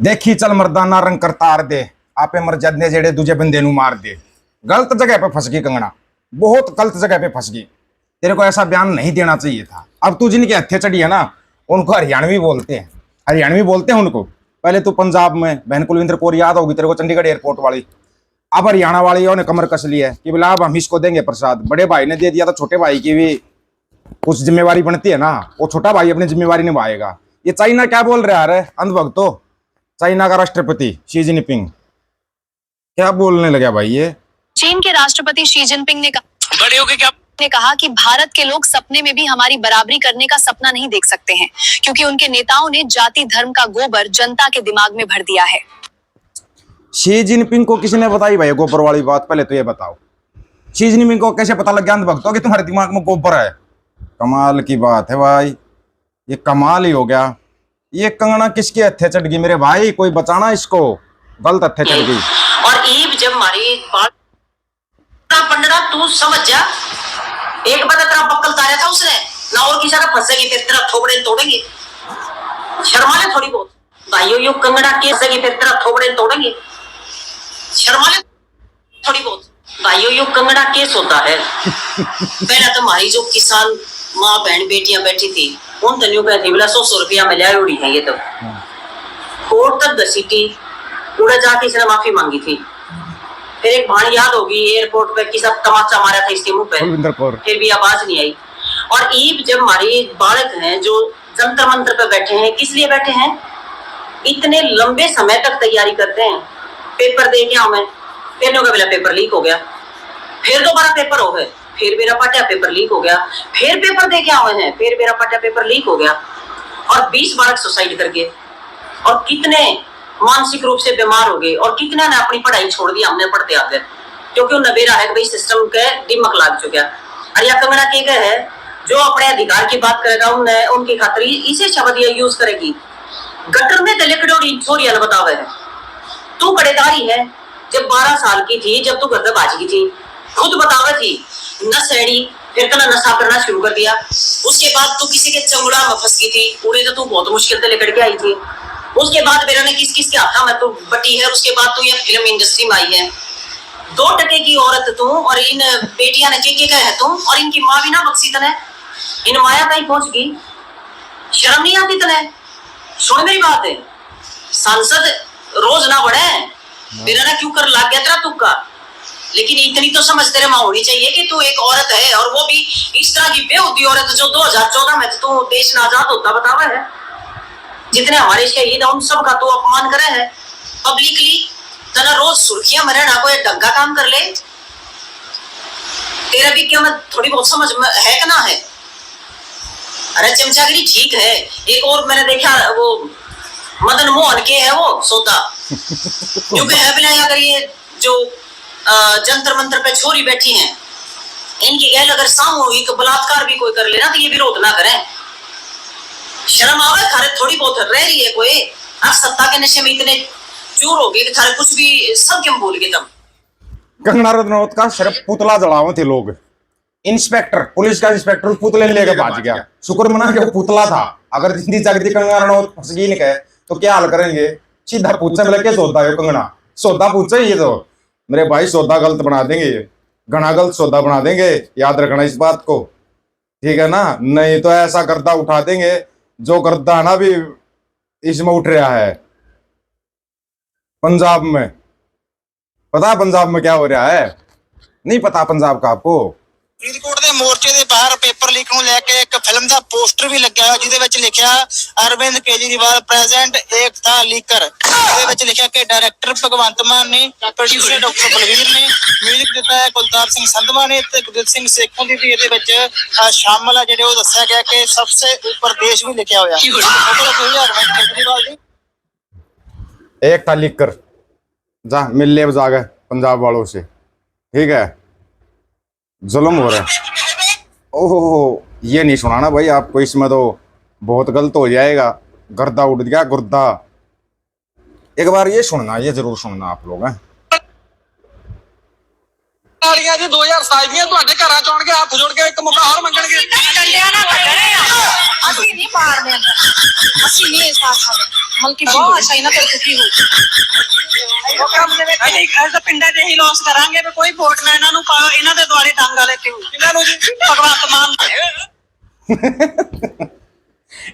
देखी चल मर्दाना रंग कर तार दे आपे मर जाने जेड़े दूजे बंदे नु मार दे। गलत जगह पे फंस गई कंगना, बहुत गलत जगह पे फंस गई। तेरे को ऐसा बयान नहीं देना चाहिए था। अब तू जिनके हत्थे चढ़ी है ना, उनको हरियाणवी बोलते हैं, हरियाणवी बोलते हैं उनको। पहले तू पंजाब में बहन कुलविंदर कौर याद होगी तेरे को, चंडीगढ़ एयरपोर्ट वाली। अब हरियाणा वाली ने कमर कस ली है कि बोला अब हम इसको देंगे प्रसाद। बड़े भाई ने दे दिया तो छोटे भाई की भी कुछ जिम्मेवारी बनती है ना, वो छोटा भाई अपनी जिम्मेवारी निभाएगा। ये चाइना क्या बोल रहा है अंधभक्तो, चाइना का राष्ट्रपति शी जिनपिंग क्या बोलने लगा भाई ये। चीन के राष्ट्रपति शी जिनपिंग ने कहा बड़े होके क्या ने कहा कि भारत के लोग सपने में भी हमारी बराबरी करने का सपना नहीं देख सकते हैं, क्योंकि उनके नेताओं ने जाति धर्म का गोबर जनता के दिमाग में भर दिया है। शी जिनपिंग को किसने बताई भाई गोबर वाली बात, पहले तो ये बताओ। शी जिनपिंग को कैसे पता लग गया अंधभक्तों कि तुम्हारे दिमाग में गोबर है? कमाल की बात है भाई, ये कमाल ही हो गया। ये कंगना किसके हत्थे चढ़ गई मेरे भाई? कोई बचाना इसको, गलत हत्थे चढ़ गई। और ईब जब मारी पंडरा तू समझ जा, एक बार तेरा बक्कल तारा था उसने ना, और किसी का फंसेगी फिर तेरा थोबड़े तोड़ेंगे। शर्मा ले थोड़ी बहुत भाइयों, यो कंगना के फंसेगी फिर तेरा थोबड़े तोड़ेंगे। शर्मा ले थोड़ी बहुत भाइयों, यो कंगना केस होता है। पहले तो हमारी जो किसान माँ बहन बेटियां बैठी थी उन तनियों का थी बोला 100 रुपया में लिया उड़ी है ये तो कोर्ट तक दसी थी, उड़े जाके इसने माफी मांगी थी। फिर एक भाण याद होगी एयरपोर्ट पे कि सब तमाचा मारा था इसके मुंह पे, फिर भी आवाज नहीं आई। और ईब जब हमारे बालक हैं जो जंतर मंत्र पे बैठे हैं, किस लिए बैठे हैं? इतने लंबे समय तक तैयारी करते हैं, पेपर दे के हमें फिर बोला पेपर लीक हो गया, फिर दोबारा पेपर हो गए, फिर मेरा पाटिया पेपर लीक हो गया, फिर पेपर दे के आए हैं, फिर मेरा पाटिया पेपर लीक हो गया। और 20 बालक सुसाइड कर गए, और कितने मानसिक रूप से बीमार हो गए, और कितने ने अपनी पढ़ाई छोड़ दी हमने पढ़ते आते, क्योंकि उन्हें बेरा है कि सिस्टम के दिमाग लाग चुका। और यह कंगना के गए है जो अपने अधिकार की बात करेगा उन्हें उनकी खातिर इसे शब्द ये यूज करेगी। गटर में दलिकड़ोड़ी छोरी बतावे है, तू कड़ेदारी है। जब 12 साल की थी, जब तू घर से भाज गई थी, खुद बतावे थी नशेड़ी, फिर तना नशा करना शुरू कर दिया। उसके बाद तू किसी के चंगुड़ा में फंस गई थी, उड़े तो तू बहुत मुश्किल से लेकर के आई थी। उसके बाद मेरा ने किस किस के हाथा में तू बटी है, उसके बाद तू ये फिल्म इंडस्ट्री में आई है। 2 टके की औरत तू, और इन बेटियां ने के है तू, और इनकी माँ भी ना बख्शी तने, इन माया कहीं पहुंच गई। शर्म नहीं आती तने? सुन मेरी बात है, सांसद रोज ना बढ़े, मेरा ना क्यों कर लाग गया तेरा तुक्का। लेकिन इतनी तो समझ तेरे माँ होनी चाहिए कि तू एक औरत है, और वो भी इस तरह की बेहूदी औरत जो 2014 में तू देश में आजाद होता बतावा है। जितने हमारे शहीद हैं उन सब का तू अपमान करे है पब्लिकली। तना रोज सुर्खियां में रहना कोई ढंग का काम कर ले। तेरा भी क्या मैं थोड़ी बहुत समझ में है कि ना है? अरे चमचागिरी ठीक है। एक और मैंने देखा वो मदन मोहन के है वो सोता क्योंकि है बिना अगर ये जो जंतर मंत्र पे छोरी बैठी हैं, इनकी गैल अगर सामूहिक बलात्कार भी कोई कर लेना तो ये विरोध ना करें। शर्म आवे थारे थोड़ी बहुत रह रही है कोई। आप सत्ता के नशे में इतने चूर हो गए कि थारे कुछ भी सब क्यों भूल गए तुम। कंगना रनौत का सिर्फ पुतला जलाओ थे लोग। इंस्पेक्टर, पुलिस का इंस्पेक्टर पुतले लेकर भाज गया। शुक्र मना कि वो पुतला था। अगर जिंदी जागती कंगना रनौत फंस गई नहीं कहे तो क्या हाल करेंगे? सीधा पूछे बोले क्या सौदा है कंगना, सौदा पूछे ये तो मेरे भाई सौदा गलत बना देंगे, घना गलत सौदा बना देंगे, याद रखना इस बात को, ठीक है ना? नहीं तो ऐसा गर्दा उठा देंगे जो गर्दा ना भी इसमें उठ रहा है पंजाब में। पता है पंजाब में क्या हो रहा है? नहीं पता पंजाब का आपको? ਫਰੀਦਕੋਟ ਦੇ ਮੋਰਚੇ ਦੇ ਬਾਹਰ ਪੇਪਰ ਲੀਕ ਨੂੰ ਲੈ ਕੇ ਇੱਕ ਫਿਲਮ ਦਾ ਪੋਸਟਰ ਵੀ ਲੱਗਿਆ ਹੋਇਆ ਜਿਹਦੇ ਵਿੱਚ ਲਿਖਿਆ ਅਰਵਿੰਦ ਕੇਜਰੀਵਾਲ ਪ੍ਰੈਜ਼ੈਂਟ ਏਕਤਾ ਲੀਕਰ। ਇਹਦੇ ਵਿੱਚ ਲਿਖਿਆ ਕਿ ਡਾਇਰੈਕਟਰ ਭਗਵੰਤ ਮਾਨ ਨੇ, ਪ੍ਰੋਡਿਊਸਰ ਡਾਕਟਰ ਬਲਵੀਰ ਨੇ, ਮਿਊਜ਼ਿਕ ਦਿੱਤਾ ਹੈ ਕੁਲਤਾਰ ਸਿੰਘ ਸੰਧਵਾ ਨੇ ਤੇ ਗੁਰਦੀਪ ਸਿੰਘ ਸੇਖੋਂ ਦੀ ਵੀ ਇਹਦੇ ਵਿੱਚ ਸ਼ਾਮਲ ਆ। ਜਿਹੜੇ ਉਹ ਦੱਸਿਆ ਗਿਆ ਕਿ ਸਭਸੇ ਉੱਪਰ ਦੇਸ਼ ਵੀ ਲਿਖਿਆ ਹੋਇਆ। ਅਰਵਿੰਦ ਕੇਜਰੀਵਾਲ ਦੀ एकता लिख कर जा मिल ले जाकर पंजाब वालों से, ठीक है? जुल्म हो रहा है। ओहो ये नहीं सुनाना भाई आपको, इसमें तो बहुत गलत हो जाएगा। गर्दा उठ गया गुर्दा। एक बार ये सुनना, ये जरूर सुनना आप लोग हैं। ਵਾਲੀਆਂ ਜੀ 2027 ਦੀਆਂ ਤੁਹਾਡੇ ਘਰਾਂ ਚ ਆਉਣਗੇ ਹੱਥ ਜੋੜ ਕੇ ਇੱਕ ਮੁੱਕਾ ਹੋਰ ਮੰਗਣਗੇ। ਡੰਡਿਆਂ ਨਾਲ ਕੱਢਣੇ ਆ ਅਸੀਂ ਨਹੀਂ ਮਾਰਦੇ ਅਸੀਂ ਨਹੀਂ ਸਾਥ ਬਲਕਿ ਬਹੁਤ ਅੱਛਾ ਇਹਨਾਂ ਤੋਂ ਦੁਖੀ ਹੋ ਉਹ ਕੰਮ ਦੇ ਵਿੱਚ ਅਸੀਂ ਤਾਂ ਪਿੰਡਾਂ ਦੇ ਹੀ ਲੋਸ ਕਰਾਂਗੇ ਵੀ ਕੋਈ ਵੋਟ ਨਾ ਇਹਨਾਂ ਨੂੰ ਪਾਓ ਇਹਨਾਂ ਦੇ ਦੁਆਲੇ ਡਾਂਗਾ ਲੈ ਕੇ ਇਹਨਾਂ ਨੂੰ ਜੀ ਭਗਵੰਤ ਮਾਨ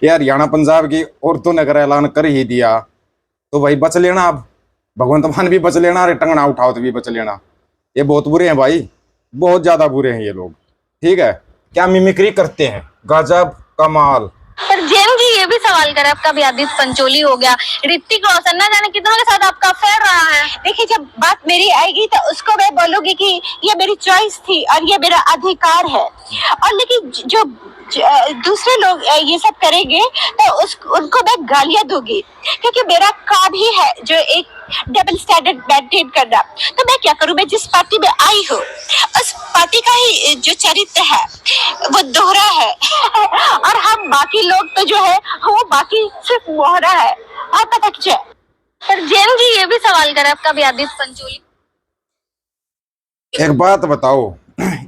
यार हरियाणा पंजाब की औरतों ने अगर ऐलान कर ही दिया तो भाई बच लेना। अब भगवंत मान भी बच लेना, अरे टंगना उठाओ तो भी बच लेना। ये बहुत बुरे हैं भाई, बहुत ज्यादा बुरे हैं ये लोग। ठीक है, क्या मिमिक्री करते हैं, गजब कमाल। पर जैन जी ये भी सवाल करे, आपका भी आदित्य पंचोली हो गया, ऋतिक रोशन ना जाने कितनों के साथ आपका अफेयर रहा है। देखिए जब बात मेरी आएगी तो उसको मैं बोलूंगी कि ये मेरी चॉइस थी और ये मेरा अधिकार है। और लेकिन जो दूसरे लोग ये सब करेंगे तो उनको मैं गालियां दूंगी, क्योंकि मेरा काम ही है जो एक डबल स्टैंडर्ड मेंटेन करना। तो मैं क्या करूं, मैं जिस पार्टी में आई हूँ उस पार्टी का ही जो चरित्र है वो दोहरा है और हम बाकी लोग तो जो है वो बाकी सिर्फ मोहरा है। आप पता क्या। पर जैन जी ये भी सवाल करे, आपका भी आदित्य पंचोली। एक बात बताओ,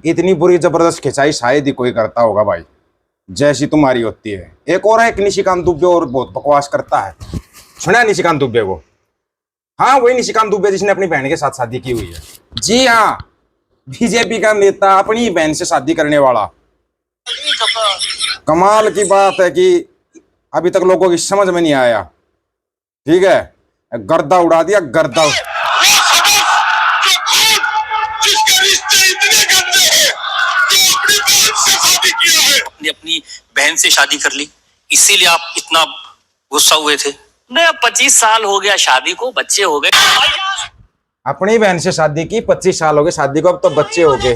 इतनी बुरी जबरदस्त खिंचाई शायद ही कोई करता होगा भाई, जैसी तुम्हारी होती है। एक और है, एक निशिकांत दुबे, और बहुत बकवास करता है। सुना है निशिकांत दुबे को? हाँ, वही निशिकांत दुबे जिसने अपनी बहन के साथ शादी की हुई है। जी हाँ, बीजेपी का नेता अपनी बहन से शादी करने वाला। कमाल की बात है कि अभी तक लोगों की समझ में नहीं आया। ठीक है, गर्दा उड़ा दिया, गर्दा। अपनी बहन से शादी कर ली, इसीलिए आप इतना गुस्सा हुए थे? नहीं, अब 25 साल हो गया शादी को, बच्चे हो गए। अपनी बहन से शादी की, 25 साल हो गए शादी को, अब तो बच्चे हो गए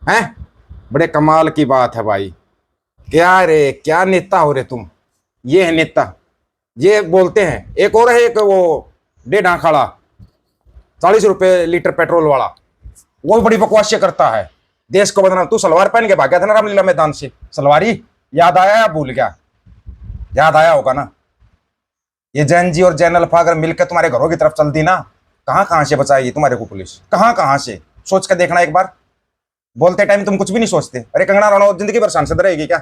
हैं। बड़े कमाल की बात है भाई। क्या रे, क्या नेता हो रे तुम। ये है नेता, ये बोलते हैं। एक और है, एक वो 1.5 आंखड़ा 40 रुपए लीटर पेट्रोल वाला, वो बड़ी बकवास करता है। देश को बदनाम। तू सलवार पहन के भाग गया था ना रामलीला मैदान से, सलवारी याद आया या भूल गया? याद आया होगा ना। ये जैन जी और जैन अल्फा अगर मिलकर तुम्हारे घरों की तरफ चलती ना, कहां कहां से बचाएगी तुम्हारे को पुलिस, कहां कहां से। सोच कर देखना एक बार। बोलते टाइम तुम कुछ भी नहीं सोचते। अरे कंगना रनौत जिंदगी भर सांसद रहेगी क्या?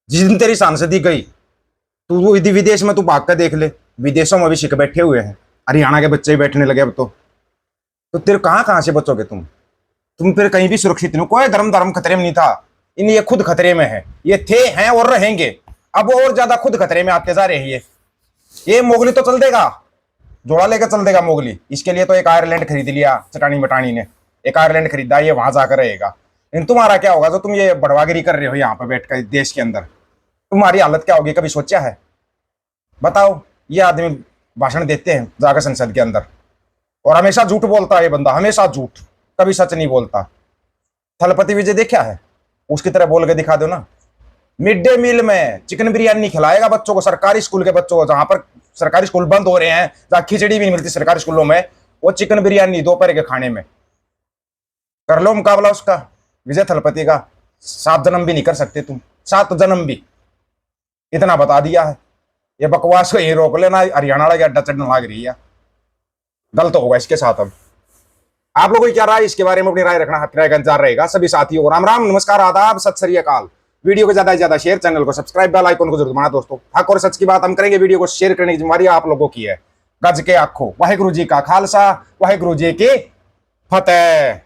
जिस दिन तेरी सांसदी गई, तू विदेश में तू भाग कर देख ले, विदेशों में भी सिख बैठे हुए हैं, हरियाणा के बच्चे भी बैठने लगे अब तो तेरे कहां कहां से बचोगे तुम फिर कहीं भी सुरक्षित नहीं। कोई धर्म खतरे में नहीं था, इन ये खुद खतरे में है। ये थे, हैं और रहेंगे। अब और ज्यादा खुद खतरे में आते जा रहे हैं। ये मोगली तो चल देगा, जोड़ा लेकर चल देगा मोगली। इसके लिए तो एक आयरलैंड खरीद लिया चटानी मटानी ने, एक आयरलैंड खरीदा, ये वहां जाकर रहेगा। इन तुम्हारा क्या होगा जो तुम ये बड़वागिरी कर रहे हो यहाँ पे बैठकर देश के अंदर? तुम्हारी हालत क्या होगी, कभी सोचा है? बताओ। ये आदमी भाषण देते हैं जाकर संसद के अंदर, और हमेशा झूठ बोलता है ये बंदा, हमेशा झूठ, कभी सच नहीं बोलता। थलपति विजय देखा है, उसकी तरह बोल के दिखा दो ना। मिड डे मील में चिकन बिरयानी खिलाएगा बच्चों को, सरकारी स्कूल के बच्चों को, जहां पर सरकारी स्कूल बंद हो रहे हैं, जहां खिचड़ी भी नहीं मिलती सरकारी स्कूलों में, वो चिकन बिरयानी दोपहर के खाने में। कर लो मुकाबला उसका, विजय थलपति का। 7 जन्म भी नहीं कर सकते तुम, 7 जन्म भी। इतना बता दिया है। ये बकवास को यही रोक लेना, हरियाणा वाला अड्डा चढ़ने लग रही है। गलत होगा इसके साथ। अब आप लोगों की क्या राय, इसके बारे में अपनी राय रखना हथियार रहेगा। सभी साथियों को राम राम, नमस्कार, आदाब, सत श्री अकाल। वीडियो को ज्यादा से ज्यादा शेयर, चैनल को सब्सक्राइब, बेल आइकन को जरूर दबाना दोस्तों। हक और सच की बात हम करेंगे, वीडियो को शेयर करने की जिम्मेदारी आप लोगों की है। गज के आखो, वाहिगुरु जी का खालसा, वाहिगुरु जी की फतेह।